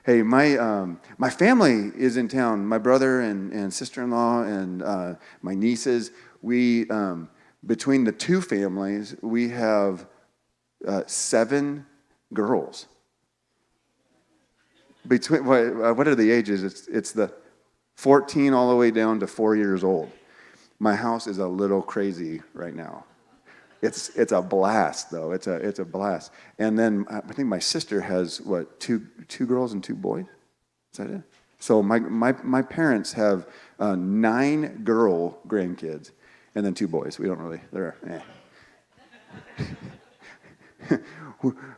Hey, my family is in town. My brother and sister-in-law and my nieces. We between the two families, we have 7 girls. Between what are the ages? It's the 14 all the way down to 4 years old. My house is a little crazy right now. It's a blast though. It's a blast. And then I think my sister has two girls and 2 boys. Is that it? So my parents have 9 girl grandkids and then 2 boys. We don't really. They're.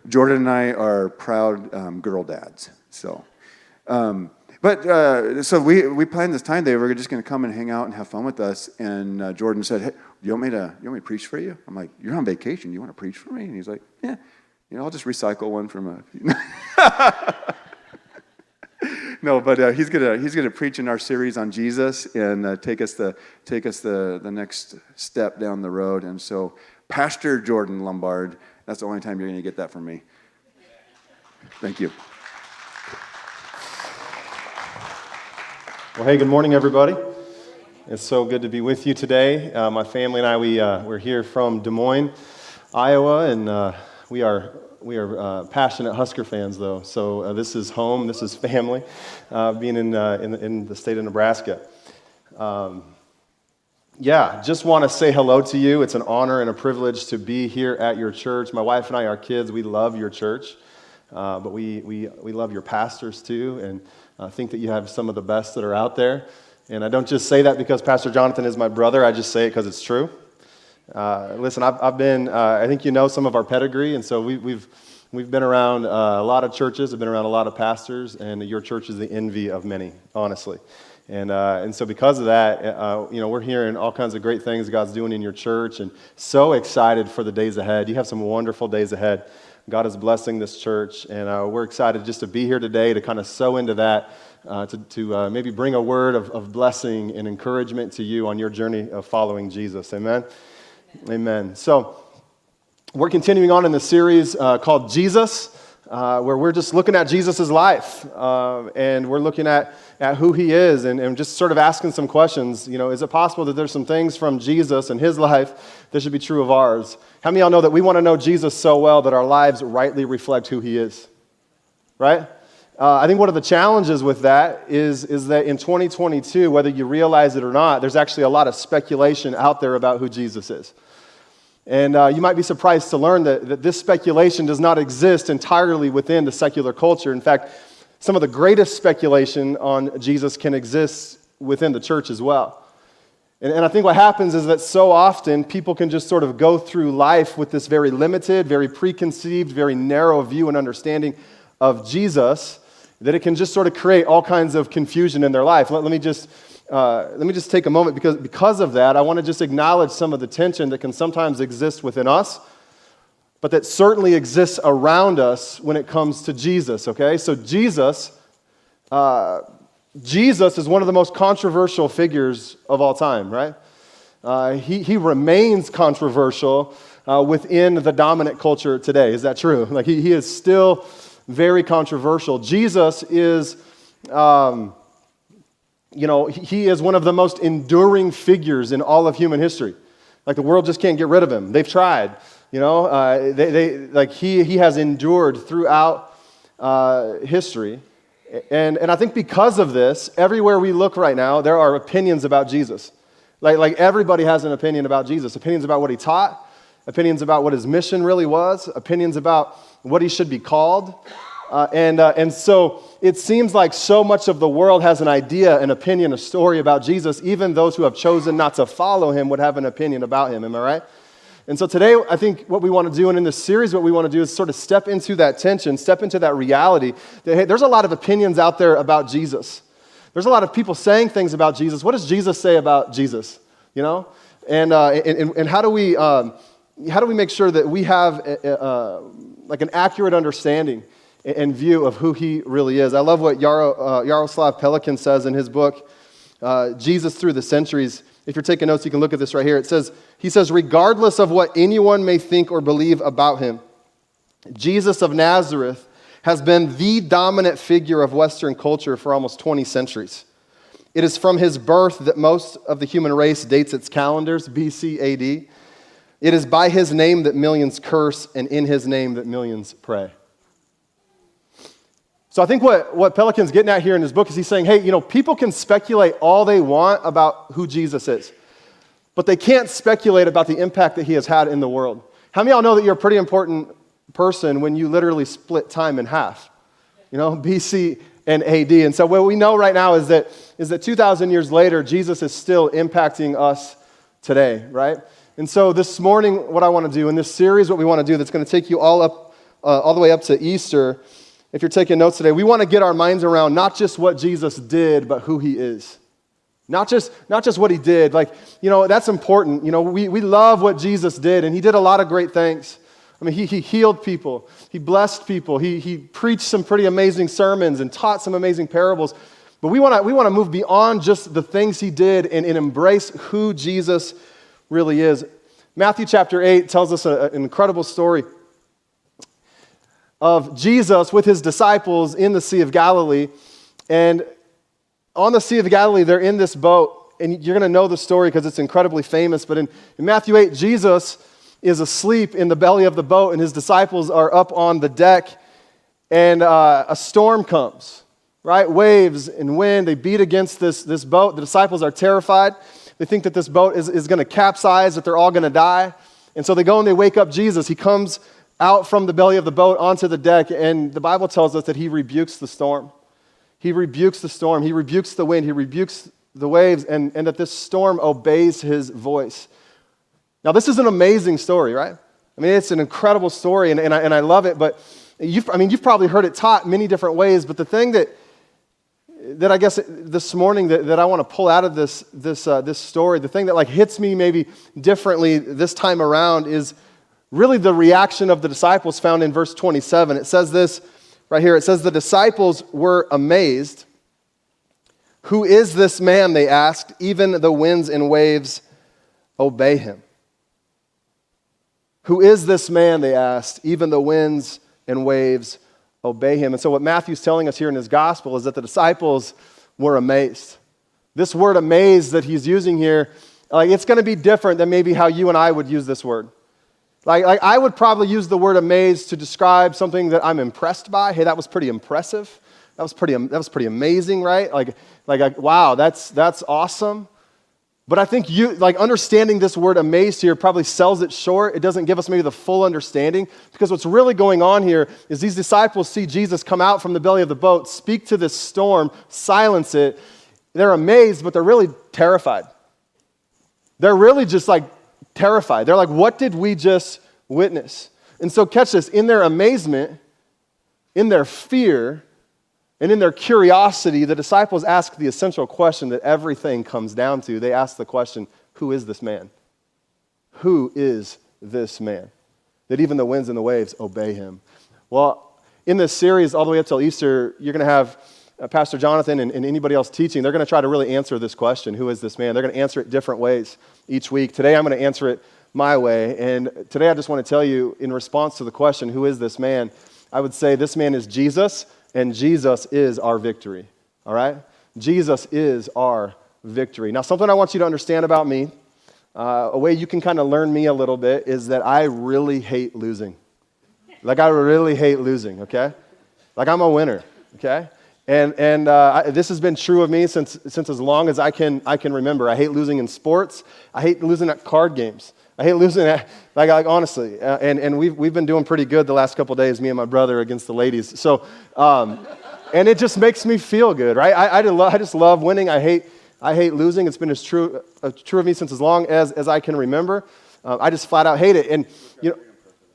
Jordan and I are proud girl dads. So, so we planned this time they were just going to come and hang out and have fun with us. And Jordan said, "Hey, you want me to preach for you?" I'm like, "You're on vacation. You want to preach for me?" And he's like, "Yeah, I'll just recycle one from a." No, but he's gonna preach in our series on Jesus and take us the next step down the road. And so, Pastor Jordan Lombard. That's the only time you're going to get that from me. Thank you. Well, hey, good morning, everybody. It's so good to be with you today. My family and I, we're here from Des Moines, Iowa, and we are passionate Husker fans, though. So this is home, this is family, being in the state of Nebraska. Just want to say hello to you. It's an honor and a privilege to be here at your church. My wife and I, our kids, we love your church, but we love your pastors too, and I think that you have some of the best that are out there. And I don't just say that because Pastor Jonathan is my brother. I just say it because it's true. Listen, I've been. I think you know some of our pedigree, and so we've been around a lot of churches. I've been around a lot of pastors, and your church is the envy of many, honestly. And so because of that, we're hearing all kinds of great things God's doing in your church, and so excited for the days ahead. You have some wonderful days ahead. God is blessing this church, and we're excited just to be here today to kind of sow into that, to maybe bring a word of blessing and encouragement to you on your journey of following Jesus. Amen? Amen. So we're continuing on in the series called Jesus, where we're just looking at Jesus' life, and we're looking at who he is, and just sort of asking some questions. Is it possible that there's some things from Jesus and his life that should be true of ours? How many of y'all know that we want to know Jesus so well that our lives rightly reflect who he is? Right? I think one of the challenges with that is that in 2022, whether you realize it or not, there's actually a lot of speculation out there about who Jesus is. And you might be surprised to learn that this speculation does not exist entirely within the secular culture. In fact, some of the greatest speculation on Jesus can exist within the church as well. And I think what happens is that so often people can just sort of go through life with this very limited, very preconceived, very narrow view and understanding of Jesus that it can just sort of create all kinds of confusion in their life. Let me just take a moment because of that. I want to just acknowledge some of the tension that can sometimes exist within us, but that certainly exists around us when it comes to Jesus, okay? So Jesus is one of the most controversial figures of all time, right? He remains controversial within the dominant culture today. Is that true? Like he is still very controversial. Jesus is, he is one of the most enduring figures in all of human history. Like the world just can't get rid of him. They've tried. He has endured throughout history. And I think because of this, everywhere we look right now, there are opinions about Jesus. Like everybody has an opinion about Jesus. Opinions about what he taught, opinions about what his mission really was, opinions about what he should be called. And so it seems like so much of the world has an idea, an opinion, a story about Jesus. Even those who have chosen not to follow him would have an opinion about him. Am I right? And so today, I think what we want to do, and in this series, what we want to do is sort of step into that tension, step into that reality that, hey, there's a lot of opinions out there about Jesus. There's a lot of people saying things about Jesus. What does Jesus say about Jesus? And how do we make sure that we have an accurate understanding and view of who he really is? I love what Jaroslav Pelikan says in his book, Jesus Through the Centuries. If you're taking notes, you can look at this right here. He says, regardless of what anyone may think or believe about him, Jesus of Nazareth has been the dominant figure of Western culture for almost 20 centuries. It is from his birth that most of the human race dates its calendars, BC AD. It is by his name that millions curse, and in his name that millions pray. So I think what Pelican's getting at here in his book is he's saying, hey, people can speculate all they want about who Jesus is, but they can't speculate about the impact that he has had in the world. How many of y'all know that you're a pretty important person when you literally split time in half? BC and AD. And so what we know right now is that 2,000 years later, Jesus is still impacting us today, right? And so this morning, what I want to do in this series, what we want to do that's going to take you all the way up to Easter. If you're taking notes today, we want to get our minds around not just what Jesus did, but who he is. Not just what he did. That's important. We love what Jesus did, and he did a lot of great things. I mean, he healed people. He blessed people. He preached some pretty amazing sermons and taught some amazing parables. But we want to move beyond just the things he did and embrace who Jesus really is. Matthew chapter 8 tells us an incredible story of Jesus with his disciples in the Sea of Galilee. And on the Sea of Galilee, they're in this boat. And you're going to know the story because it's incredibly famous. But in Matthew 8, Jesus is asleep in the belly of the boat, and his disciples are up on the deck. And a storm comes, right? Waves and wind, they beat against this boat. The disciples are terrified. They think that this boat is going to capsize, that they're all going to die. And so they go and they wake up Jesus. He comes out from the belly of the boat onto the deck, and the Bible tells us that he rebukes the storm. He rebukes the storm. He rebukes the wind. He rebukes the waves, and that this storm obeys his voice. Now, this is an amazing story, right? I mean, it's an incredible story, and I love it, but you've probably heard it taught many different ways, but the thing that I guess this morning that I want to pull out of this story, the thing that hits me maybe differently this time around is really the reaction of the disciples found in verse 27. It says this right here. It says, the disciples were amazed. Who is this man, they asked. Even the winds and waves obey him. Who is this man, they asked. Even the winds and waves obey him. And so what Matthew's telling us here in his gospel is that the disciples were amazed. This word amazed that he's using here, it's going to be different than maybe how you and I would use this word. I would probably use the word amazed to describe something that I'm impressed by. Hey, that was pretty impressive. That was pretty amazing, right? Wow, that's awesome. But I think understanding this word amazed here probably sells it short. It doesn't give us maybe the full understanding, because what's really going on here is these disciples see Jesus come out from the belly of the boat, speak to this storm, silence it. They're amazed, but they're really terrified. They're really just terrified. They're like, what did we just witness? And so catch this, in their amazement, in their fear, and in their curiosity, the disciples ask the essential question that everything comes down to. They ask the question, who is this man? Who is this man? That even the winds and the waves obey him. Well, in this series, all the way up till Easter, you're going to have Pastor Jonathan and anybody else teaching. They're going to try to really answer this question, who is this man? They're going to answer it different ways each week. Today, I'm going to answer it my way. And today, I just want to tell you, in response to the question, who is this man? I would say this man is Jesus. And Jesus is our victory, all right? Jesus is our victory. Now, something I want you to understand about me, a way you can kind of learn me a little bit, is that I really hate losing. I really hate losing, okay? I'm a winner, okay? And this has been true of me since as long as I can remember. I hate losing in sports. I hate losing at card games. I hate losing at, honestly, and we've been doing pretty good the last couple of days, me and my brother, against the ladies. So, and it just makes me feel good, right? I just love winning. I hate losing. It's been true of me since as long as I can remember. I just flat out hate it, and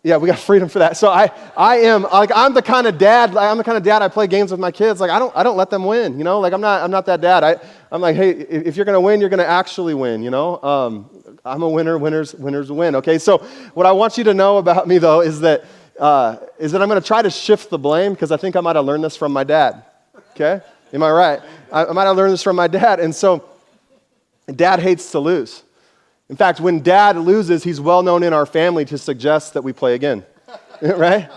yeah, we got freedom for that. So I'm the kind of dad. I'm the kind of dad. I play games with my kids. I don't let them win. I'm not that dad. I'm like, hey, if you're gonna win, you're gonna actually win. I'm a winner. Winners win. Okay. So what I want you to know about me, though, is that I'm going to try to shift the blame, because I think I might have learned this from my dad. Okay. Am I right? I might have learned this from my dad, and so dad hates to lose. In fact, when dad loses, he's well known in our family to suggest that we play again. Right?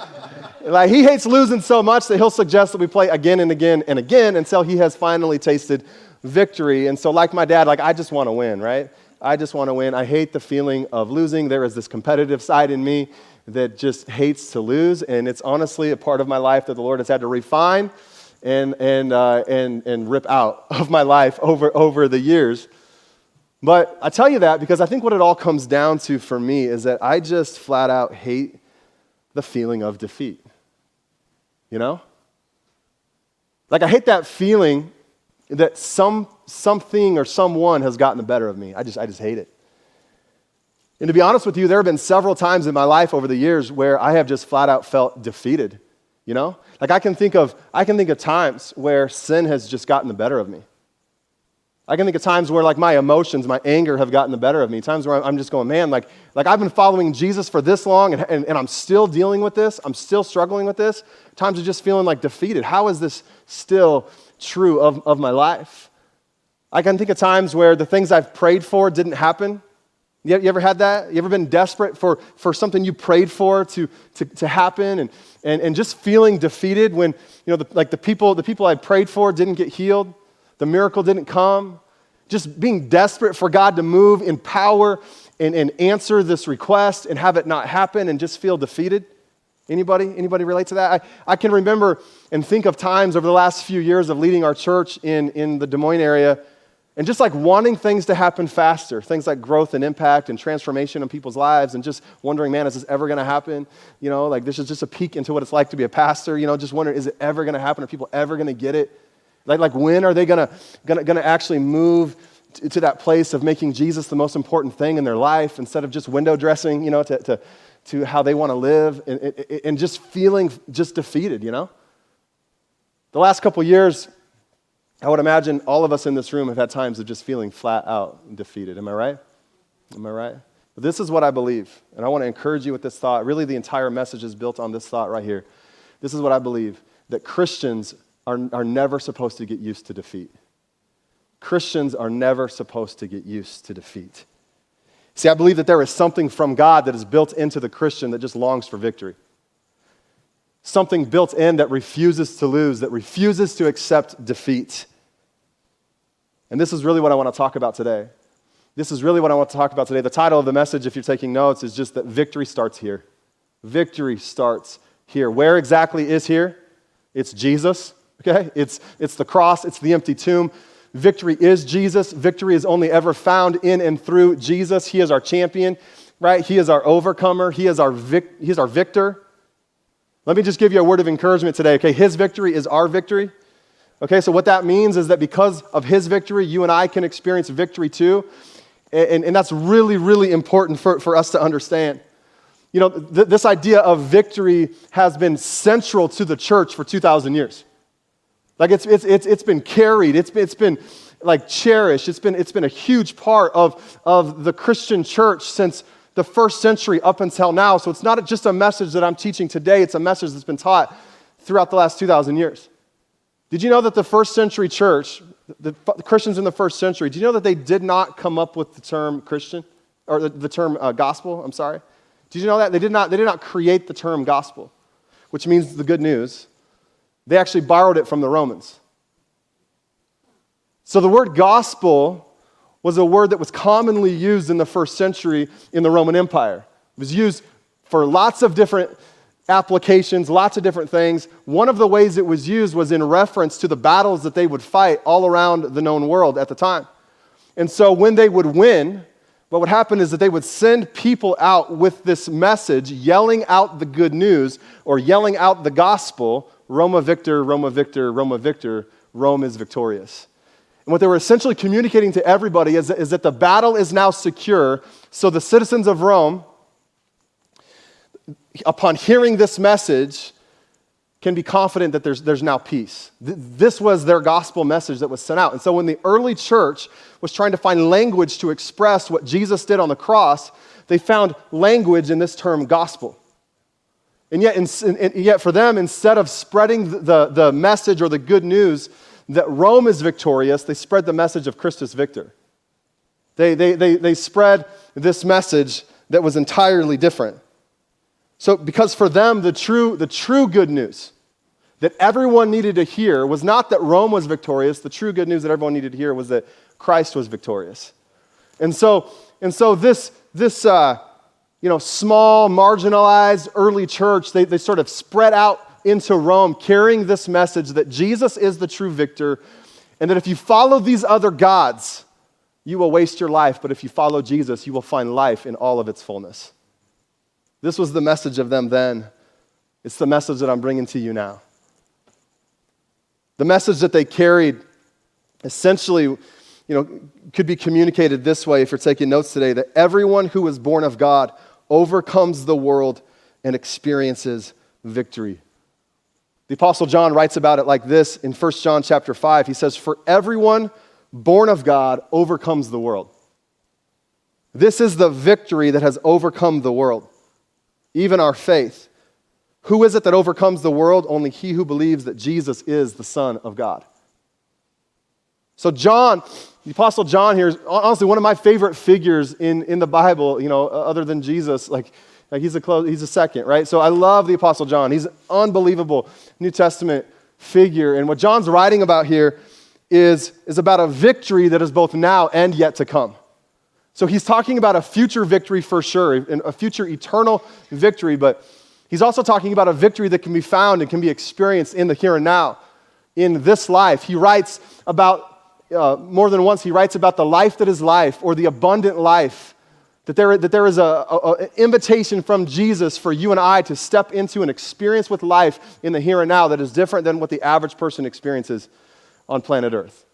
Like, he hates losing so much that he'll suggest that we play again and again and again until he has finally tasted victory. And so like my dad, like, I just want to win, right? I just want to win. I hate the feeling of losing. There is this competitive side in me that just hates to lose, and it's honestly a part of my life that the Lord has had to refine and rip out of my life over the years. But I tell you that because I think what it all comes down to for me is that I just flat out hate the feeling of defeat. You know? Like, I hate that feeling that something or someone has gotten the better of me. I just hate it. And to be honest with you, there have been several times in my life over the years where I have just flat out felt defeated, you know? Like, I can think of times where sin has just gotten the better of me. I can think of times where, like, my emotions, my anger have gotten the better of me. Times where I'm just going, man, like I've been following Jesus for this long and I'm still dealing with this. I'm still struggling with this. Times of just feeling like defeated. How is this still true of my life? I can think of times where the things I've prayed for didn't happen. You ever had that? You ever been desperate for something you prayed for to happen and just feeling defeated when, you know, the people I prayed for didn't get healed, the miracle didn't come, just being desperate for God to move in power and answer this request and have it not happen and just feel defeated? Anybody relate to that? I can remember and think of times over the last few years of leading our church in the Des Moines area and just like wanting things to happen faster, things like growth and impact and transformation in people's lives, and just wondering, man, is this ever going to happen? You know, like, this is just a peek into what it's like to be a pastor. You know, just wondering, is it ever going to happen? Are people ever going to get it? Like when are they gonna actually move to that place of making Jesus the most important thing in their life instead of just window dressing, you know, to how they want to live and just feeling just defeated, you know? The last couple years, I would imagine all of us in this room have had times of just feeling flat out defeated. Am I right? Am I right? But this is what I believe, and I want to encourage you with this thought. Really, the entire message is built on this thought right here. This is what I believe, that Christians are never supposed to get used to defeat. Christians are never supposed to get used to defeat. See, I believe that there is something from God that is built into the Christian that just longs for victory. Something built in that refuses to lose, that refuses to accept defeat. And this is really what I want to talk about today. This is really what I want to talk about today. The title of the message, if you're taking notes, is just that victory starts here. Victory starts here. Where exactly is here? It's Jesus, okay? It's the cross, it's the empty tomb. Victory is Jesus. Victory is only ever found in and through Jesus. He is our champion, right? He is our overcomer. He is our victor. Let me just give you a word of encouragement today, okay? His victory is our victory. Okay, so what that means is that because of his victory, you and I can experience victory too. And that's really, really important for us to understand. You know, this idea of victory has been central to the church for 2,000 years. Like it's been carried, it's been like cherished, it's been a huge part of the Christian church since the first century up until now. So it's not just a message that I'm teaching today, it's a message that's been taught throughout the last 2,000 years. Did you know that the first century church, the Christians in the first century, do you know that they did not come up with the term Christian, or the term gospel, I'm sorry? Did you know that? They did not create the term gospel, which means the good news. They actually borrowed it from the Romans. So the word gospel was a word that was commonly used in the first century in the Roman Empire. It was used for lots of different applications, lots of different things. One of the ways it was used was in reference to the battles that they would fight all around the known world at the time. And so when they would win, what would happen is that they would send people out with this message, yelling out the good news or yelling out the gospel, Roma victor, Roma victor, Roma victor, Rome is victorious. And what they were essentially communicating to everybody is that the battle is now secure, so the citizens of Rome, upon hearing this message, can be confident that there's now peace. This was their gospel message that was sent out. And so when the early church was trying to find language to express what Jesus did on the cross, they found language in this term gospel. And yet for them, instead of spreading the message or the good news that Rome is victorious, they spread the message of Christus Victor. They spread this message that was entirely different. So because for them, the true good news that everyone needed to hear was not that Rome was victorious. The true good news that everyone needed to hear was that Christ was victorious. And so this small, marginalized early church, they sort of spread out into Rome carrying this message that Jesus is the true victor, and that if you follow these other gods, you will waste your life, but if you follow Jesus, you will find life in all of its fullness. This was the message of them then. It's the message that I'm bringing to you now. The message that they carried essentially, could be communicated this way if you're taking notes today, that everyone who is born of God overcomes the world and experiences victory. The Apostle John writes about it like this in 1 John chapter 5. He says, "For everyone born of God overcomes the world." This is the victory that has overcome the world, even our faith. Who is it that overcomes the world? Only he who believes that Jesus is the Son of God. So John, the Apostle John here is honestly one of my favorite figures in the Bible, other than Jesus. Like he's a second, right? So I love the Apostle John. He's an unbelievable New Testament figure. And what John's writing about here is about a victory that is both now and yet to come. So he's talking about a future victory for sure, and a future eternal victory, but he's also talking about a victory that can be found and can be experienced in the here and now, in this life. He writes about, more than once, he writes about the life that is life, or the abundant life, that there is an invitation from Jesus for you and I to step into an experience with life in the here and now that is different than what the average person experiences on planet Earth.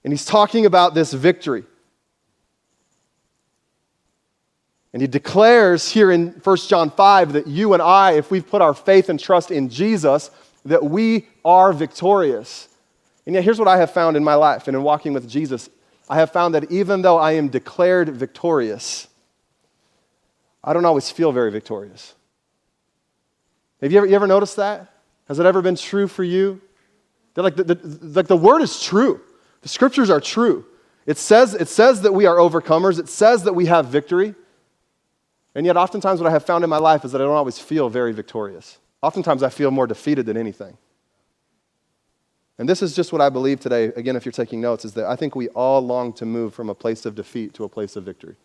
And he's talking about this victory. And he declares here in 1 John 5 that you and I, if we've put our faith and trust in Jesus, that we are victorious. And yet here's what I have found in my life and in walking with Jesus. I have found that even though I am declared victorious, I don't always feel very victorious. Have you ever noticed that? Has it ever been true for you? That the word is true. The scriptures are true. It says that we are overcomers. It says that we have victory. And yet oftentimes what I have found in my life is that I don't always feel very victorious. Oftentimes I feel more defeated than anything. And this is just what I believe today, again, if you're taking notes, is that I think we all long to move from a place of defeat to a place of victory.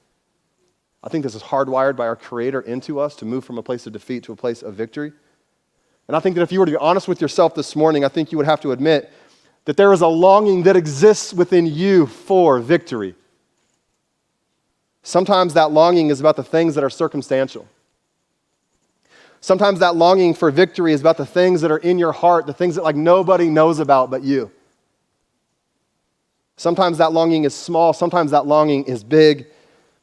I think this is hardwired by our Creator into us to move from a place of defeat to a place of victory. And I think that if you were to be honest with yourself this morning, I think you would have to admit that there is a longing that exists within you for victory. Sometimes that longing is about the things that are circumstantial. Sometimes that longing for victory is about the things that are in your heart, the things that nobody knows about but you. Sometimes that longing is small, sometimes that longing is big.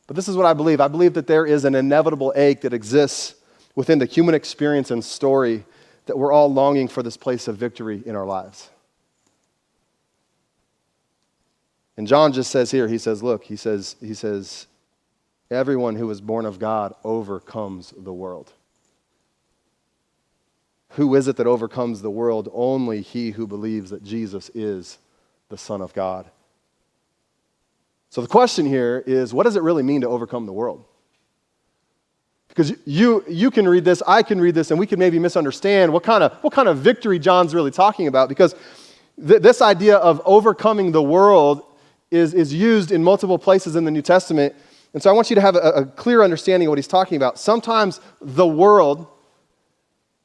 But this is what I believe. I believe that there is an inevitable ache that exists within the human experience and story that we're all longing for this place of victory in our lives. And John just says here, he says, everyone who is born of God overcomes the world. Who is it that overcomes the world? Only he who believes that Jesus is the Son of God. So the question here is, what does it really mean to overcome the world? Because you can read this, I can read this, and we can maybe misunderstand what kind of victory John's really talking about, because this idea of overcoming the world is used in multiple places in the New Testament. And so I want you to have a clear understanding of what he's talking about. Sometimes the world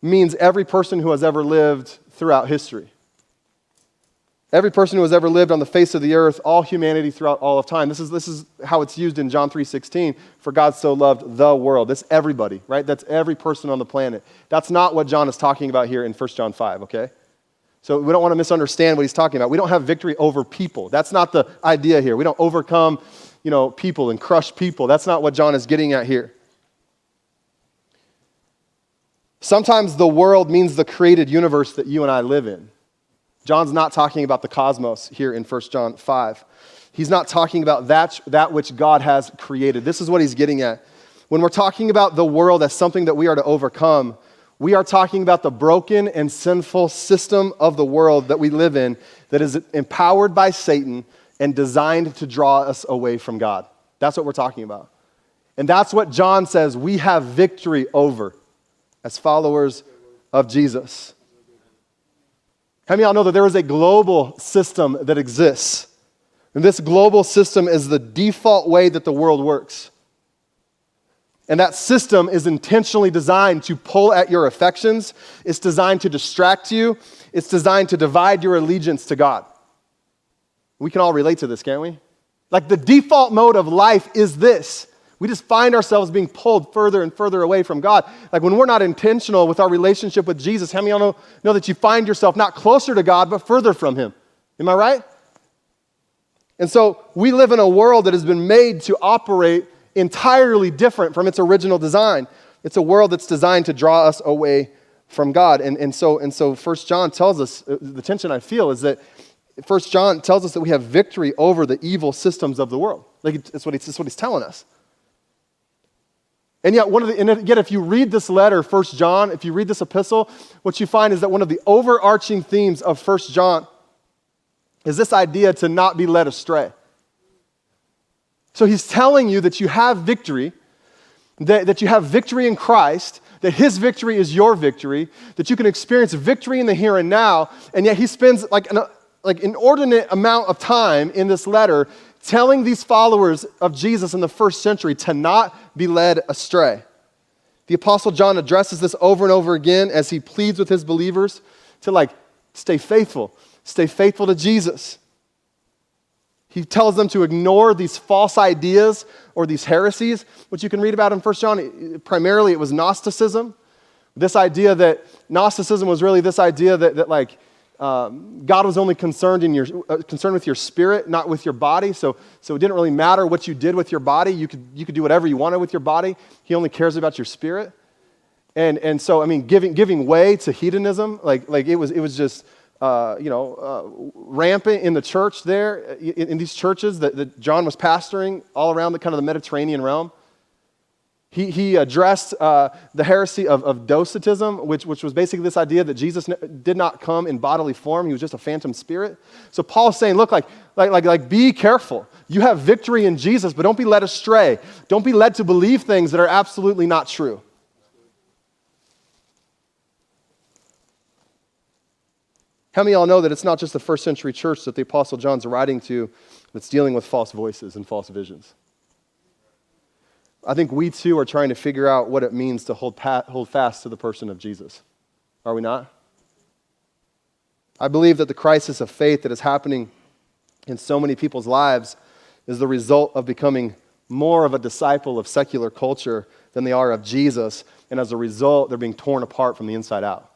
means every person who has ever lived throughout history. Every person who has ever lived on the face of the earth, all humanity throughout all of time. This is how it's used in John 3:16. For God so loved the world. That's everybody, right? That's every person on the planet. That's not what John is talking about here in 1 John 5, okay? So we don't want to misunderstand what he's talking about. We don't have victory over people. That's not the idea here. We don't overcome, people and crush people. That's not what John is getting at here. Sometimes the world means the created universe that you and I live in. John's not talking about the cosmos here in 1 John 5. He's not talking about that which God has created. This is what he's getting at. When we're talking about the world as something that we are to overcome, we are talking about the broken and sinful system of the world that we live in that is empowered by Satan and designed to draw us away from God. That's what we're talking about. And that's what John says we have victory over as followers of Jesus. How many of y'all know that there is a global system that exists? And this global system is the default way that the world works. And that system is intentionally designed to pull at your affections. It's designed to distract you. It's designed to divide your allegiance to God. We can all relate to this, can't we? Like the default mode of life is this. We just find ourselves being pulled further and further away from God. Like when we're not intentional with our relationship with Jesus, how many of y'all know that you find yourself not closer to God, but further from Him? Am I right? And so we live in a world that has been made to operate entirely different from its original design. It's a world that's designed to draw us away from God. And so 1 John tells us, the tension I feel is that 1 John tells us that we have victory over the evil systems of the world. Like that's what he's telling us. And yet, if you read this letter, 1 John, if you read this epistle, what you find is that one of the overarching themes of 1 John is this idea to not be led astray. So he's telling you that you have victory, that you have victory in Christ, that His victory is your victory, that you can experience victory in the here and now, and yet he spends like an inordinate amount of time in this letter telling these followers of Jesus in the first century to not be led astray. The Apostle John addresses this over and over again as he pleads with his believers to stay faithful to Jesus. He tells them to ignore these false ideas or these heresies, which you can read about in 1 John. Primarily, it was Gnosticism. This idea that Gnosticism was really this idea that God was only concerned with your spirit, not with your body. So it didn't really matter what you did with your body. You could do whatever you wanted with your body. He only cares about your spirit. And so giving way to hedonism, it was just rampant in the church there, in these churches that John was pastoring all around the Mediterranean realm. He addressed the heresy of docetism, which was basically this idea that Jesus did not come in bodily form. He was just a phantom spirit. So Paul's saying, look, be careful. You have victory in Jesus, but don't be led astray. Don't be led to believe things that are absolutely not true. How many of y'all know that it's not just the first century church that the Apostle John's writing to that's dealing with false voices and false visions? I think we too are trying to figure out what it means to hold fast to the person of Jesus. Are we not? I believe that the crisis of faith that is happening in so many people's lives is the result of becoming more of a disciple of secular culture than they are of Jesus, and as a result, they're being torn apart from the inside out.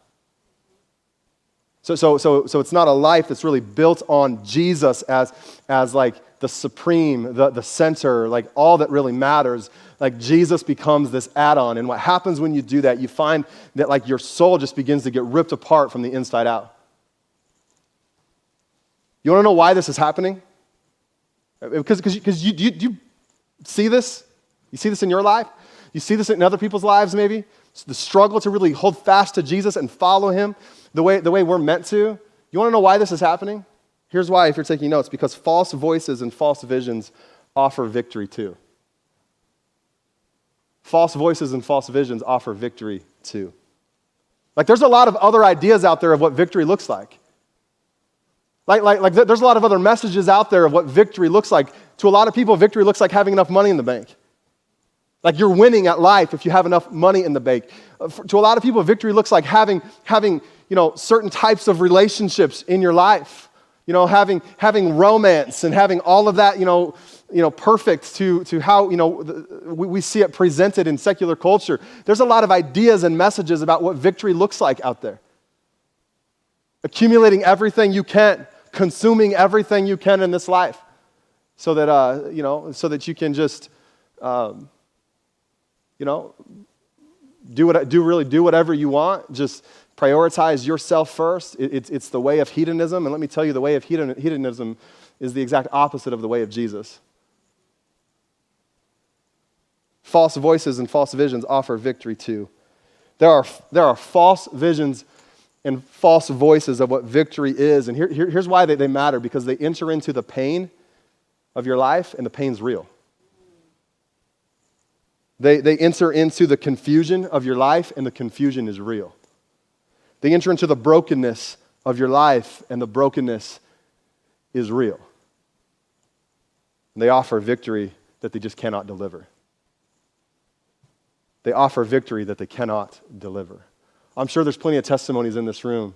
So it's not a life that's really built on Jesus as the supreme, the center, all that really matters. Jesus becomes this add-on. And what happens when you do that, you find that your soul just begins to get ripped apart from the inside out. You want to know why this is happening? Because you see this? You see this in your life? You see this in other people's lives maybe? It's the struggle to really hold fast to Jesus and follow Him the way we're meant to. You want to know why this is happening? Here's why, if you're taking notes. Because false voices and false visions offer victory too. False voices and false visions offer victory too. There's a lot of other ideas out there of what victory looks like. There's a lot of other messages out there of what victory looks like. To a lot of people, victory looks like having enough money in the bank. You're winning at life if you have enough money in the bank. To a lot of people, victory looks like having certain types of relationships in your life. Having romance and having all of that, perfect to how, we see it presented in secular culture. There's a lot of ideas and messages about what victory looks like out there. Accumulating everything you can, consuming everything you can in this life so that you can just, do whatever you want. Just prioritize yourself first. It's the way of hedonism. And let me tell you, the way of hedonism is the exact opposite of the way of Jesus. False voices and false visions offer victory too. There are false visions and false voices of what victory is. And here's why they matter, because they enter into the pain of your life, and the pain's real. They enter into the confusion of your life, and the confusion is real. They enter into the brokenness of your life, and the brokenness is real. They offer victory that they just cannot deliver. They offer victory that they cannot deliver. I'm sure there's plenty of testimonies in this room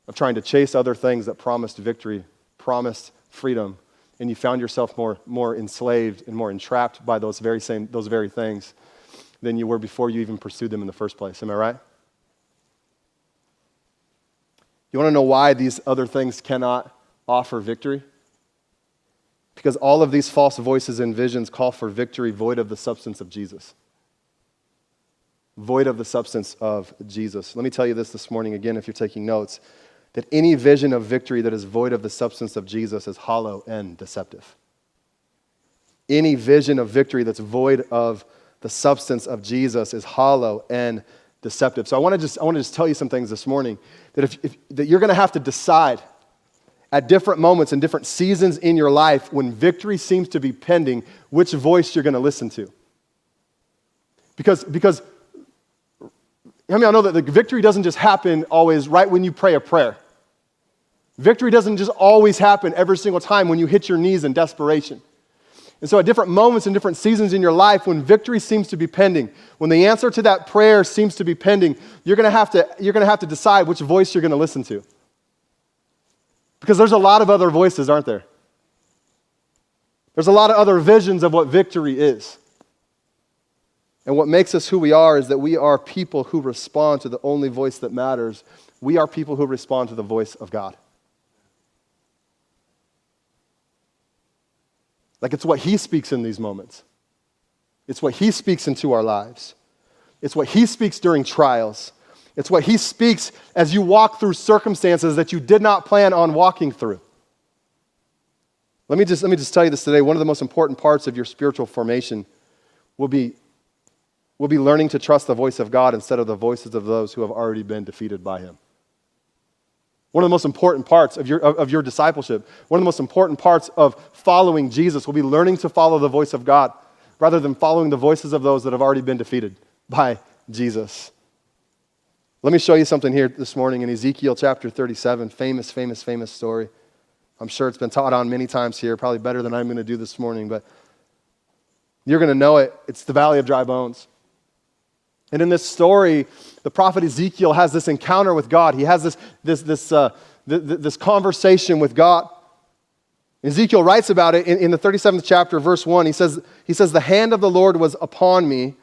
of trying to chase other things that promised victory, promised freedom, and you found yourself more enslaved and more entrapped by those very things than you were before you even pursued them in the first place. Am I right? You want to know why these other things cannot offer victory? Because all of these false voices and visions call for victory void of the substance of Jesus. Void of the substance of Jesus. Let me tell you this morning again, if you're taking notes, that any vision of victory that is void of the substance of Jesus is hollow and deceptive. Any vision of victory that's void of the substance of Jesus is hollow and deceptive. So I want to just tell you some things this morning that that you're going to have to decide at different moments and different seasons in your life when victory seems to be pending, which voice you're going to listen to. Because I know that the victory doesn't just happen always right when you pray a prayer. Victory doesn't just always happen every single time when you hit your knees in desperation. And so at different moments and different seasons in your life, when victory seems to be pending, when the answer to that prayer seems to be pending, you're going to have to decide which voice you're going to listen to. Because there's a lot of other voices, aren't there? There's a lot of other visions of what victory is. And what makes us who we are is that we are people who respond to the only voice that matters. We are people who respond to the voice of God. Like it's what He speaks in these moments. It's what He speaks into our lives. It's what He speaks during trials. It's what He speaks as you walk through circumstances that you did not plan on walking through. Let me just tell you this today. One of the most important parts of your spiritual formation will be learning to trust the voice of God instead of the voices of those who have already been defeated by Him. One of the most important parts of your discipleship, one of the most important parts of following Jesus will be learning to follow the voice of God rather than following the voices of those that have already been defeated by Jesus. Let me show you something here this morning in Ezekiel chapter 37, famous story. I'm sure it's been taught on many times here, probably better than I'm going to do this morning, but you're going to know it. It's the Valley of Dry Bones. And in this story, the prophet Ezekiel has this encounter with God. He has this conversation with God. Ezekiel writes about it in the 37th chapter, verse 1. He says, "The hand of the Lord was upon me,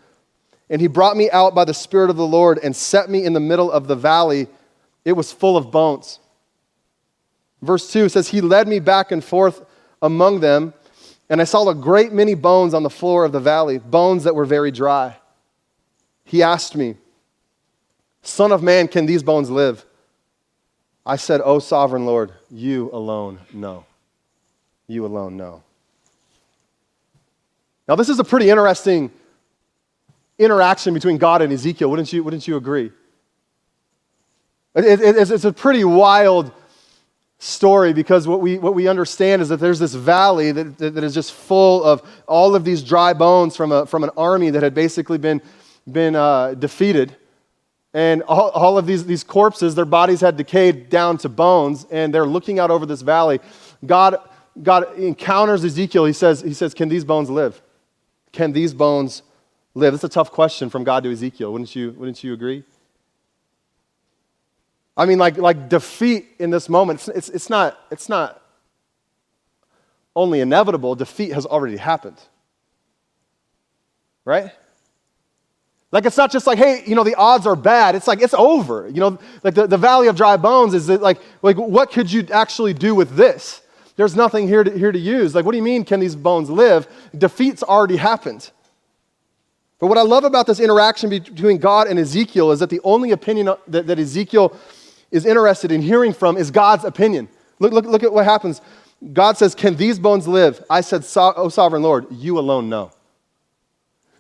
and He brought me out by the Spirit of the Lord and set me in the middle of the valley. It was full of bones." Verse 2 says, "He led me back and forth among them, and I saw a great many bones on the floor of the valley, bones that were very dry. He asked me, 'Son of man, can these bones live?' I said, 'O sovereign Lord, you alone know.'" You alone know. Now, this is a pretty interesting interaction between God and Ezekiel. Wouldn't you agree? It's a pretty wild story because what we understand is that there's this valley that is just full of all of these dry bones from an army that had basically been defeated, and all of these corpses, their bodies had decayed down to bones, and they're looking out over this valley. God encounters Ezekiel. He says, "Can these bones live? Can these bones live?" That's a tough question from God to Ezekiel. Wouldn't you agree? I mean, like defeat in this moment. It's not only inevitable. Defeat has already happened, right? Like, it's not just like, hey, the odds are bad. It's like, it's over. Like the Valley of Dry Bones is that like what could you actually do with this? There's nothing here to use. Like, what do you mean, can these bones live? Defeat's already happened. But what I love about this interaction between God and Ezekiel is that the only opinion that Ezekiel is interested in hearing from is God's opinion. Look at what happens. God says, "Can these bones live?" I said, "O sovereign Lord, you alone know."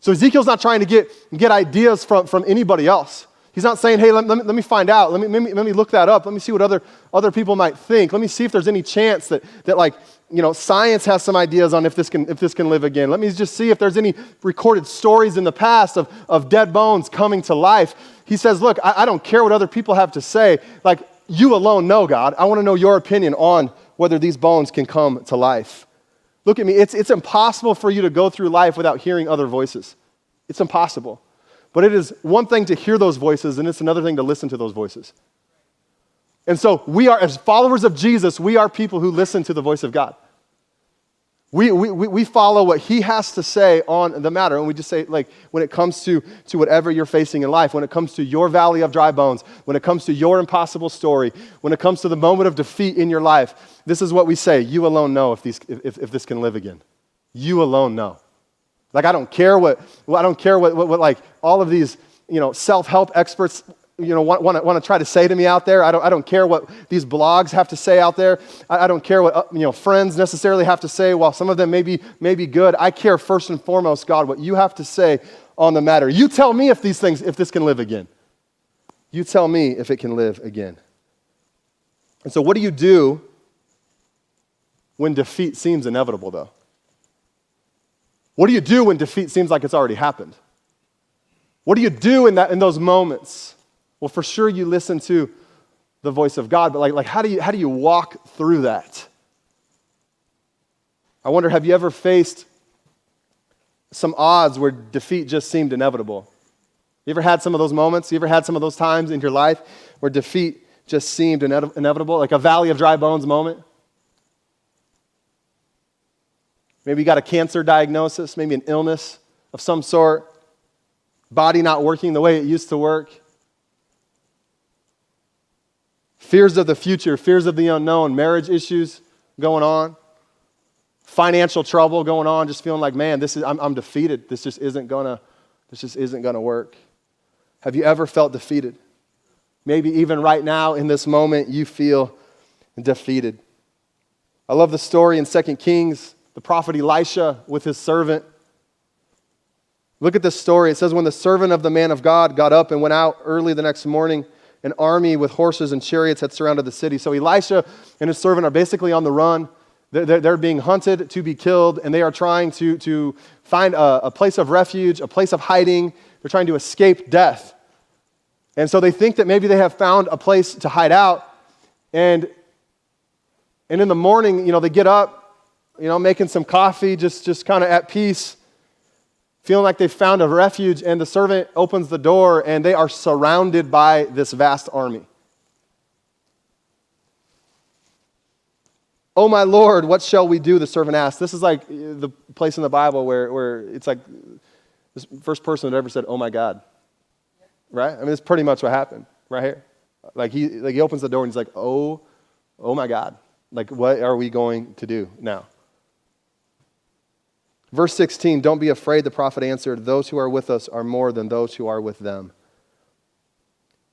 So Ezekiel's not trying to get ideas from anybody else. He's not saying, hey, let me find out. Let me look that up. Let me see what other people might think. Let me see if there's any chance that like, science has some ideas on if this can live again. Let me just see if there's any recorded stories in the past of dead bones coming to life. He says, look, I don't care what other people have to say. Like, you alone know, God. I want to know your opinion on whether these bones can come to life. Look at me. It's impossible for you to go through life without hearing other voices. It's impossible. But it is one thing to hear those voices, and it's another thing to listen to those voices. And so we are, as followers of Jesus, we are people who listen to the voice of God. We follow what he has to say on the matter, and we just say, like, when it comes to whatever you're facing in life, when it comes to your valley of dry bones, when it comes to your impossible story, when it comes to the moment of defeat in your life, this is what we say: you alone know if this can live again. You alone know. Like, I don't care what like all of these, self-help experts, want to try to say to me out there. I don't care what these blogs have to say out there. I don't care what, friends necessarily have to say. While some of them may be good, I care first and foremost, God, what you have to say on the matter. You tell me if this can live again. You tell me if it can live again. And so what do you do when defeat seems inevitable, though? What do you do when defeat seems like it's already happened? What do you do in those moments? Well, for sure you listen to the voice of God, but like how do you walk through that? I wonder, have you ever faced some odds where defeat just seemed inevitable? You ever had some of those moments? You ever had some of those times in your life where defeat just seemed inevitable, like a valley of dry bones moment? Maybe you got a cancer diagnosis, maybe an illness of some sort, body not working the way it used to work. Fears of the future, fears of the unknown, marriage issues going on, financial trouble going on, just feeling like, man, I'm defeated. This just isn't gonna work. Have you ever felt defeated? Maybe even right now in this moment you feel defeated. I love the story in 2 Kings, the prophet Elisha with his servant. Look at this story. It says, when the servant of the man of God got up and went out early the next morning, an army with horses and chariots had surrounded the city. So Elisha and his servant are basically on the run. They're being hunted to be killed, and they are trying to find a place of refuge, a place of hiding. They're trying to escape death. And so they think that maybe they have found a place to hide out. And in the morning, they get up, making some coffee, just kind of at peace, feeling like they've found a refuge, and the servant opens the door, and they are surrounded by this vast army. "Oh, my Lord, what shall we do?" the servant asked. This is like the place in the Bible where it's like this first person that ever said, "Oh, my God." Right? I mean, it's pretty much what happened right here. Like he opens the door, and he's like, oh my God. Like, what are we going to do now? Verse 16, "Don't be afraid," the prophet answered. "Those who are with us are more than those who are with them."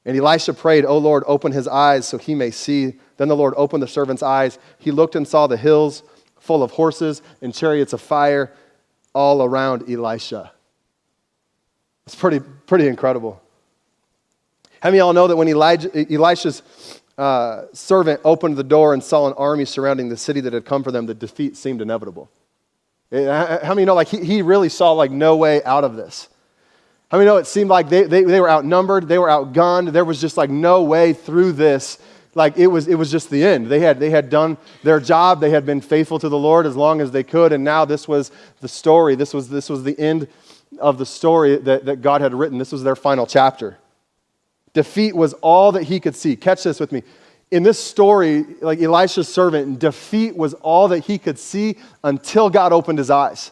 And Elisha prayed, "O Lord, open his eyes so he may see." Then the Lord opened the servant's eyes. He looked and saw the hills full of horses and chariots of fire all around Elisha. It's pretty incredible. How many of y'all know that when Elisha's servant opened the door and saw an army surrounding the city that had come for them, the defeat seemed inevitable? How many know, like, he really saw, like, no way out of this? How many know it seemed like they were outnumbered, they were outgunned, there was just, like, no way through this. Like, it was just the end. They had done their job, they had been faithful to the Lord as long as they could, and now this was the story. This was the end of the story that God had written. This was their final chapter. Defeat was all that he could see. Catch this with me. In this story, like Elisha's servant, defeat was all that he could see until God opened his eyes.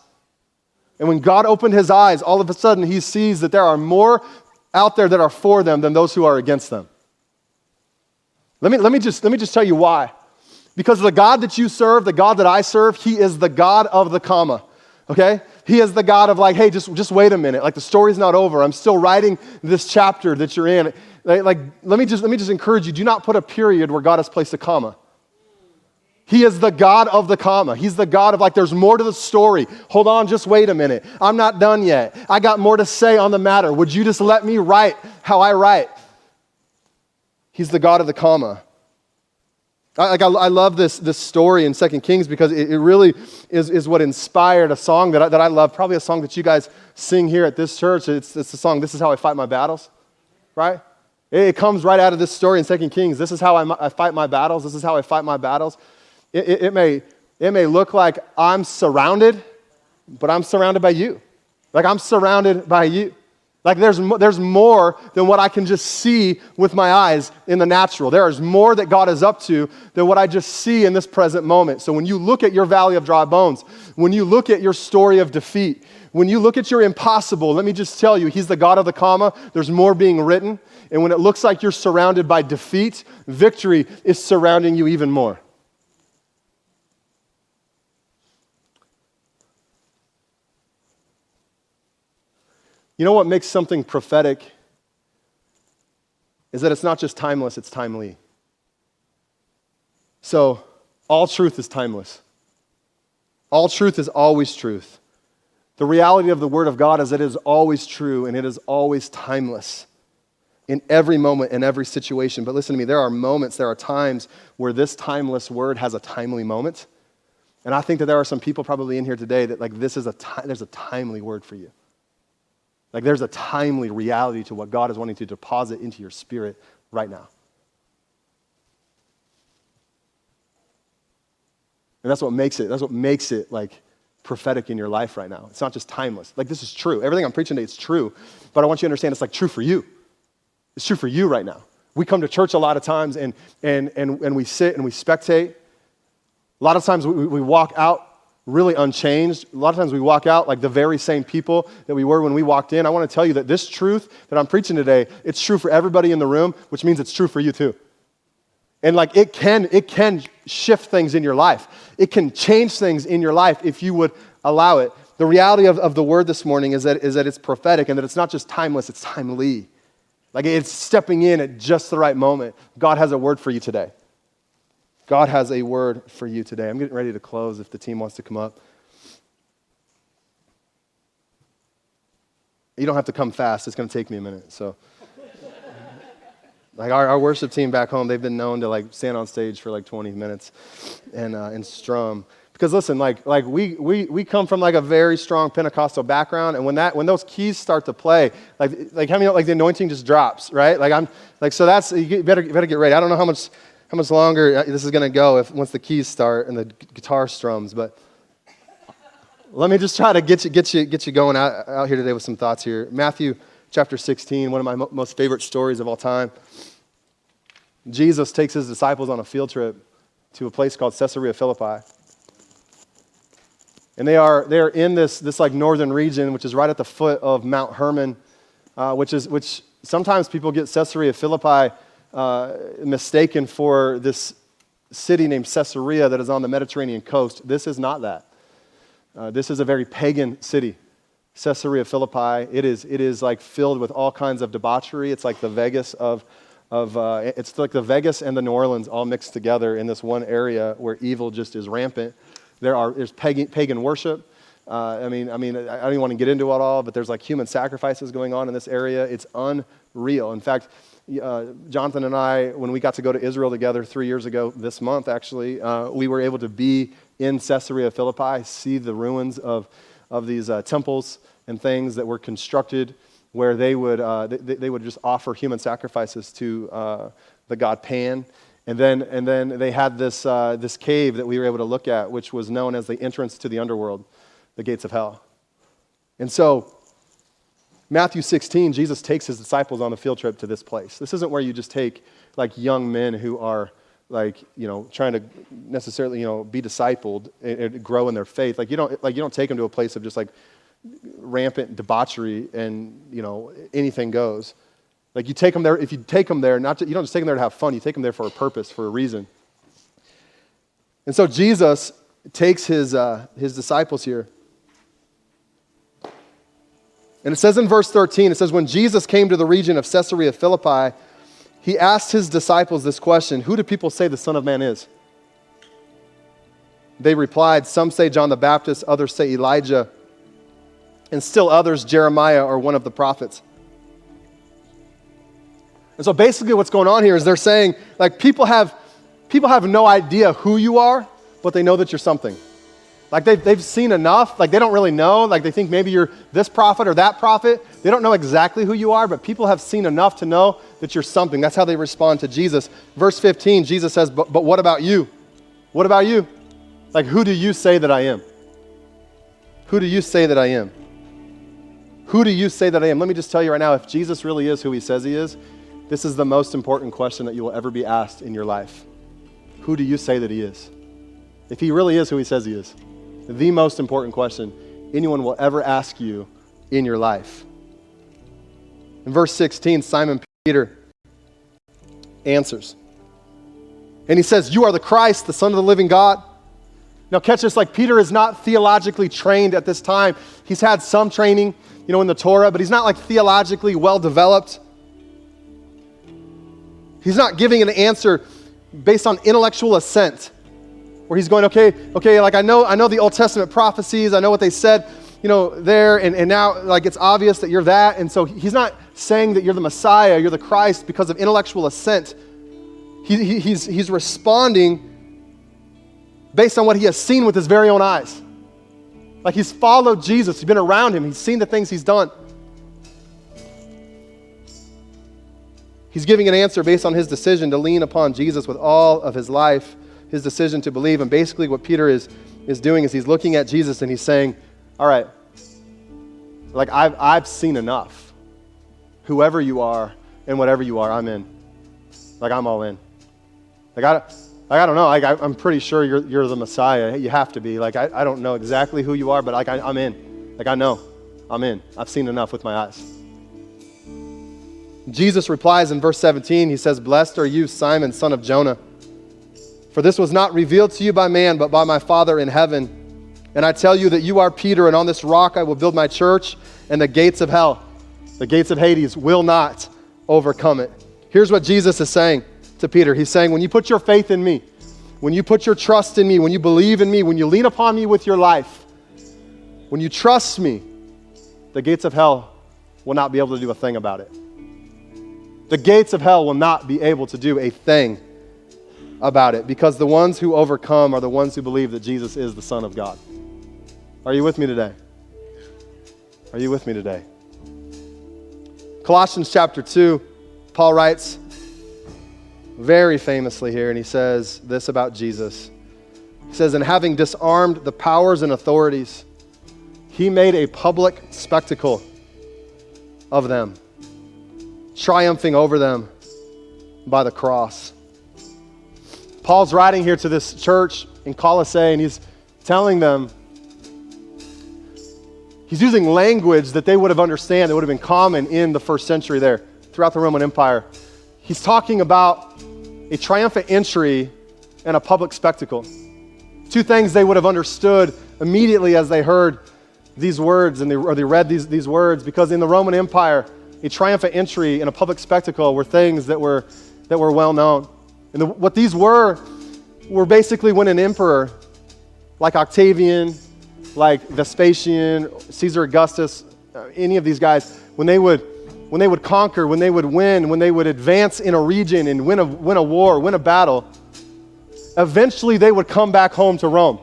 And when God opened his eyes, all of a sudden he sees that there are more out there that are for them than those who are against them. Let me just tell you why. Because the God that you serve, the God that I serve, he is the God of the comma. Okay? He is the God of, like, hey, just wait a minute. Like, the story's not over. I'm still writing this chapter that you're in. Like, let me just encourage you. Do not put a period where God has placed a comma. He is the God of the comma. He's the God of, like, there's more to the story. Hold on, just wait a minute. I'm not done yet. I got more to say on the matter. Would you just let me write how I write? He's the God of the comma. I love this story in 2 Kings because it really is what inspired a song that I love, probably a song that you guys sing here at this church. It's the song, This Is How I Fight My Battles, right? It comes right out of this story in 2 Kings. This is how I fight my battles. This is how I fight my battles. It may look like I'm surrounded, but I'm surrounded by you. Like I'm surrounded by you. Like there's more than what I can just see with my eyes in the natural. There is more that God is up to than what I just see in this present moment. So when you look at your valley of dry bones, when you look at your story of defeat, when you look at your impossible, let me just tell you, He's the God of the comma. There's more being written. And when it looks like you're surrounded by defeat, victory is surrounding you even more. You know what makes something prophetic is that it's not just timeless, it's timely. So, all truth is timeless. All truth is always truth. The reality of the Word of God is that it is always true and it is always timeless in every moment, in every situation. But listen to me, there are moments, there are times where this timeless Word has a timely moment. And I think that there are some people probably in here today that there's a timely word for you. Like there's a timely reality to what God is wanting to deposit into your spirit right now. And that's what makes it like prophetic in your life right now. It's not just timeless. Like this is true. Everything I'm preaching today is true. But I want you to understand it's like true for you. It's true for you right now. We come to church a lot of times and we sit and we spectate. A lot of times we walk out really unchanged. A lot of times we walk out like the very same people that we were when we walked in. I want to tell you that this truth that I'm preaching today, it's true for everybody in the room, which means it's true for you too. And like it can shift things in your life. It can change things in your life if you would allow it. The reality of the word this morning is that it's prophetic and that it's not just timeless, it's timely. Like it's stepping in at just the right moment. God has a word for you today. God has a word for you today. I'm getting ready to close if the team wants to come up. You don't have to come fast. It's going to take me a minute. So, like our worship team back home, they've been known to like stand on stage for like 20 minutes and strum. Because listen, like we come from like a very strong Pentecostal background, and when those keys start to play, like how many like the anointing just drops, right? So that's you better get ready. I don't know how much longer this is going to go once the keys start and the guitar strums, but let me just try to get you going out here today with some thoughts here. Matthew chapter 16, one of my most favorite stories of all time. Jesus takes his disciples on a field trip to a place called Caesarea Philippi. And they are in this like northern region, which is right at the foot of Mount Hermon, which sometimes people get Caesarea Philippi mistaken for this city named Caesarea that is on the Mediterranean coast. This is not that. This is a very pagan city, Caesarea Philippi. It is like filled with all kinds of debauchery. It's like the Vegas it's like the Vegas and the New Orleans all mixed together in this one area where evil just is rampant. There's pagan worship. I don't even want to get into it all, but there's like human sacrifices going on in this area. It's unreal. In fact, Jonathan and I, when we got to go to Israel together 3 years ago, this month actually, we were able to be in Caesarea Philippi, see the ruins of these temples and things that were constructed where they would just offer human sacrifices to the god Pan. And then they had this cave that we were able to look at, which was known as the entrance to the underworld, the gates of hell. And so, Matthew 16, Jesus takes his disciples on a field trip to this place. This isn't where you just take like young men who are like, trying to necessarily, be discipled and grow in their faith. You don't take them to a place of just like rampant debauchery and, anything goes. Like you take them there, if you take them there, you don't just take them there to have fun, you take them there for a purpose, for a reason. And so Jesus takes his disciples here. And it says in verse 13, it says, when Jesus came to the region of Caesarea Philippi, he asked his disciples this question, who do people say the Son of Man is? They replied, some say John the Baptist, others say Elijah, and still others Jeremiah or one of the prophets. And so basically what's going on here is they're saying, like, people have no idea who you are, but they know that you're something. Like they've seen enough, like they don't really know, like they think maybe you're this prophet or that prophet. They don't know exactly who you are, but people have seen enough to know that you're something. That's how they respond to Jesus. Verse 15, Jesus says, but what about you? What about you? Like, who do you say that I am? Who do you say that I am? Who do you say that I am? Let me just tell you right now, if Jesus really is who he says he is, this is the most important question that you will ever be asked in your life. Who do you say that he is? If he really is who he says he is, the most important question anyone will ever ask you in your life. In verse 16, Simon Peter answers. And he says, you are the Christ, the Son of the living God. Now catch this, like Peter is not theologically trained at this time. He's had some training, in the Torah, but he's not like theologically well developed. He's not giving an answer based on intellectual assent, where he's going, okay, like I know the Old Testament prophecies, I know what they said, there, and now like it's obvious that you're that, and so he's not saying that you're the Messiah, you're the Christ because of intellectual assent. He's responding based on what he has seen with his very own eyes. Like he's followed Jesus, he's been around him, he's seen the things he's done. He's giving an answer based on his decision to lean upon Jesus with all of his life, his decision to believe. And basically what Peter is doing is he's looking at Jesus and he's saying, all right, like I've seen enough. Whoever you are and whatever you are, I'm in. Like I'm all in. Like I don't know. Like I'm pretty sure you're the Messiah. You have to be. Like I don't know exactly who you are, but like I'm in. Like I know, I'm in. I've seen enough with my eyes. Jesus replies in verse 17. He says, "Blessed are you, Simon, son of Jonah, for this was not revealed to you by man, but by my Father in heaven. And I tell you that you are Peter, and on this rock I will build my church, and the gates of hell, the gates of Hades, will not overcome it." Here's what Jesus is saying to Peter. He's saying, when you put your faith in me, when you put your trust in me, when you believe in me, when you lean upon me with your life, when you trust me, the gates of hell will not be able to do a thing about it. The gates of hell will not be able to do a thing about it, because the ones who overcome are the ones who believe that Jesus is the Son of God. Are you with me today? Are you with me today? Colossians chapter 2, Paul writes very famously here, and he says this about Jesus. He says, "And having disarmed the powers and authorities, he made a public spectacle of them, triumphing over them by the cross." Paul's writing here to this church in Colossae, and he's telling them, he's using language that they would have understood, that would have been common in the first century there, throughout the Roman Empire. He's talking about a triumphant entry and a public spectacle. Two things they would have understood immediately as they heard these words, and they read these words, because in the Roman Empire, a triumphant entry and a public spectacle were things that were well known. And what these were basically when an emperor, like Octavian, like Vespasian, Caesar Augustus, any of these guys, when they would conquer, when they would win, when they would advance in a region and win a war, win a battle, eventually they would come back home to Rome.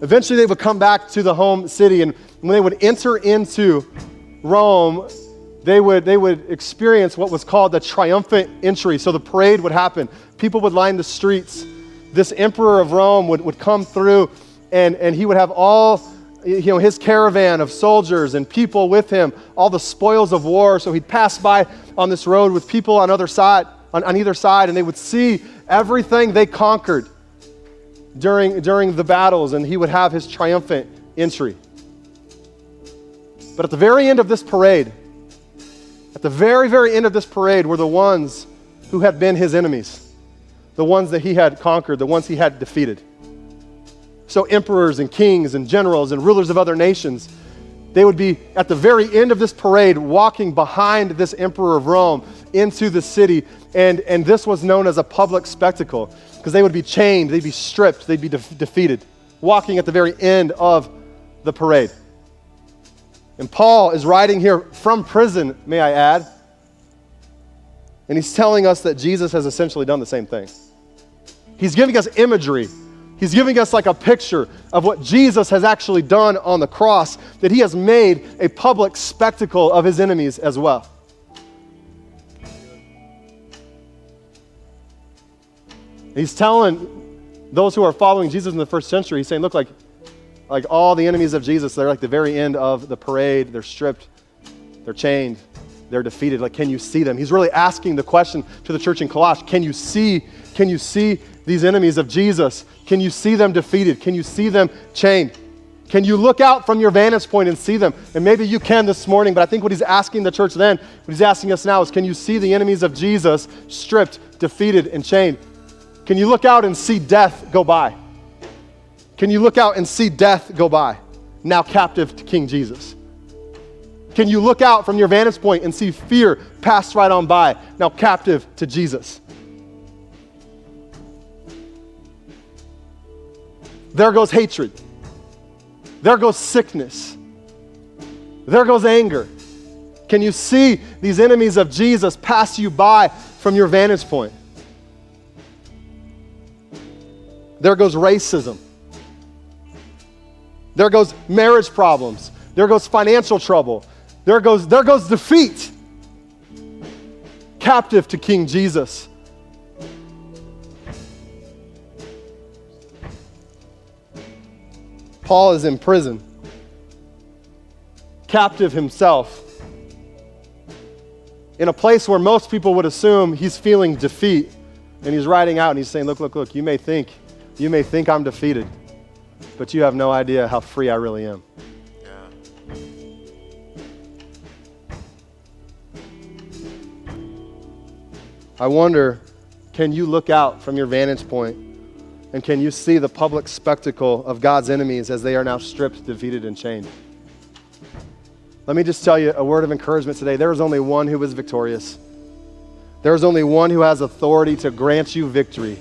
Eventually they would come back to the home city, and when they would enter into Rome, they would experience what was called the triumphant entry. So the parade would happen. People would line the streets. This emperor of Rome would come through, and he would have all, his caravan of soldiers and people with him, all the spoils of war. So he'd pass by on this road with people on either side, and they would see everything they conquered during the battles, and he would have his triumphant entry. But at the very end of this parade, at the very, very end of this parade were the ones who had been his enemies, the ones that he had conquered, the ones he had defeated. So emperors and kings and generals and rulers of other nations, they would be at the very end of this parade walking behind this emperor of Rome into the city, and this was known as a public spectacle, because they would be chained, they'd be stripped, they'd be defeated, walking at the very end of the parade. And Paul is writing here from prison, may I add. And he's telling us that Jesus has essentially done the same thing. He's giving us imagery. He's giving us like a picture of what Jesus has actually done on the cross, that he has made a public spectacle of his enemies as well. He's telling those who are following Jesus in the first century, he's saying, look, like all the enemies of Jesus, they're like the very end of the parade. They're stripped, they're chained, they're defeated. Like, can you see them? He's really asking the question to the church in Colossae, can you see these enemies of Jesus? Can you see them defeated? Can you see them chained? Can you look out from your vantage point and see them? And maybe you can this morning, but I think what he's asking the church then, what he's asking us now is, can you see the enemies of Jesus stripped, defeated, and chained? Can you look out and see death go by? Can you look out and see death go by, now captive to King Jesus? Can you look out from your vantage point and see fear pass right on by, now captive to Jesus? There goes hatred. There goes sickness. There goes anger. Can you see these enemies of Jesus pass you by from your vantage point? There goes racism. There goes marriage problems. There goes financial trouble. There goes defeat. Captive to King Jesus. Paul is in prison, captive himself, in a place where most people would assume he's feeling defeat, and he's writing out and he's saying, look, you may think I'm defeated, but you have no idea how free I really am. Yeah. I wonder, can you look out from your vantage point and can you see the public spectacle of God's enemies as they are now stripped, defeated, and chained? Let me just tell you a word of encouragement today. There is only one who is victorious. There is only one who has authority to grant you victory.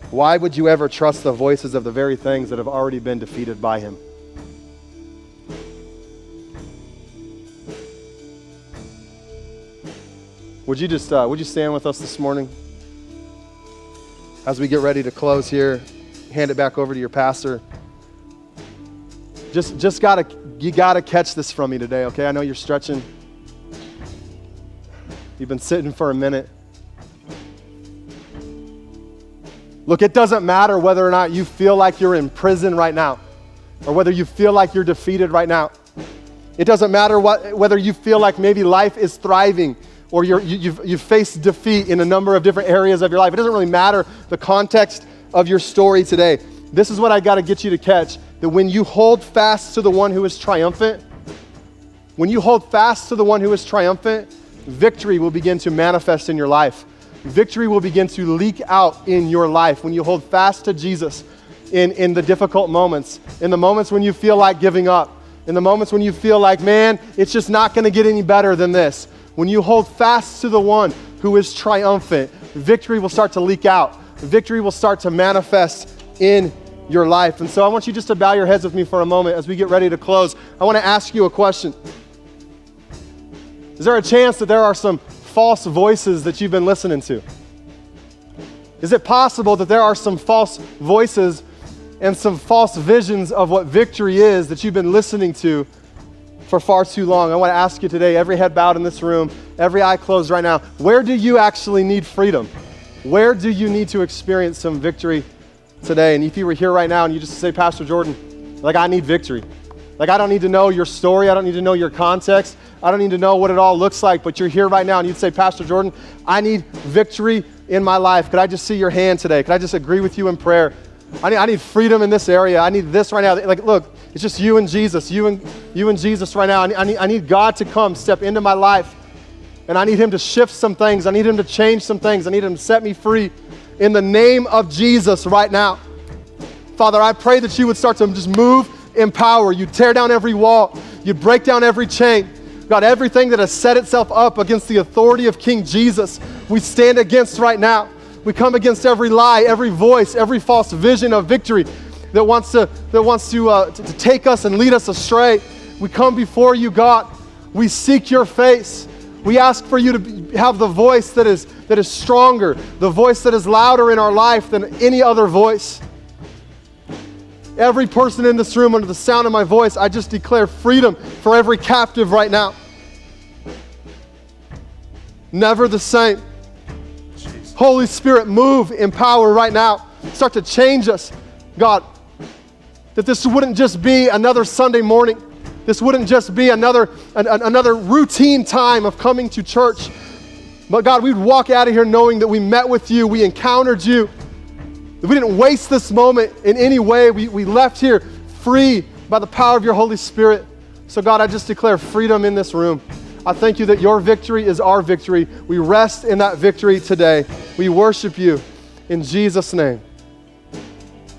Why would you ever trust the voices of the very things that have already been defeated by him? Would you stand with us this morning? As we get ready to close here, hand it back over to your pastor. You gotta catch this from me today, okay? I know you're stretching. You've been sitting for a minute. Look, it doesn't matter whether or not you feel like you're in prison right now, or whether you feel like you're defeated right now. It doesn't matter whether you feel like maybe life is thriving, or you've faced defeat in a number of different areas of your life. It doesn't really matter the context of your story today. This is what I got to get you to catch, that when you hold fast to the one who is triumphant, victory will begin to manifest in your life. Victory will begin to leak out in your life when you hold fast to Jesus in the difficult moments, in the moments when you feel like giving up, in the moments when you feel like, man, it's just not going to get any better than this. When you hold fast to the one who is triumphant, victory will start to leak out. Victory will start to manifest in your life. And so I want you just to bow your heads with me for a moment as we get ready to close. I want to ask you a question. Is there a chance that there are some false voices that you've been listening to? Is it possible that there are some false voices and some false visions of what victory is that you've been listening to for far too long? I want to ask you today, every head bowed in this room, every eye closed right now, where do you actually need freedom? Where do you need to experience some victory today? And if you were here right now and you just say, Pastor Jordan, like, I need victory. Like, I don't need to know your story. I don't need to know your context. I don't need to know what it all looks like, but you're here right now and you'd say, Pastor Jordan, I need victory in my life. Could I just see your hand today? Could I just agree with you in prayer? I need freedom in this area. I need this right now. Like, look, it's just you and Jesus, you and Jesus right now. I need God to come, step into my life, and I need him to shift some things. I need him to change some things. I need him to set me free in the name of Jesus right now. Father, I pray that you would start to just move in power. You tear down every wall. You break down every chain. God, everything that has set itself up against the authority of King Jesus, we stand against right now. We come against every lie, every voice, every false vision of victory that wants to take us and lead us astray. We come before you, God. We seek your face. We ask for you to have the voice that is stronger, the voice that is louder in our life than any other voice. Every person in this room under the sound of my voice, I just declare freedom for every captive right now. Never the same. Jesus. Holy Spirit, move in power right now. Start to change us, God. That this wouldn't just be another Sunday morning. This wouldn't just be another routine time of coming to church. But God, we'd walk out of here knowing that we met with you, we encountered you, that we didn't waste this moment in any way. We left here free by the power of your Holy Spirit. So God, I just declare freedom in this room. I thank you that your victory is our victory. We rest in that victory today. We worship you in Jesus' name.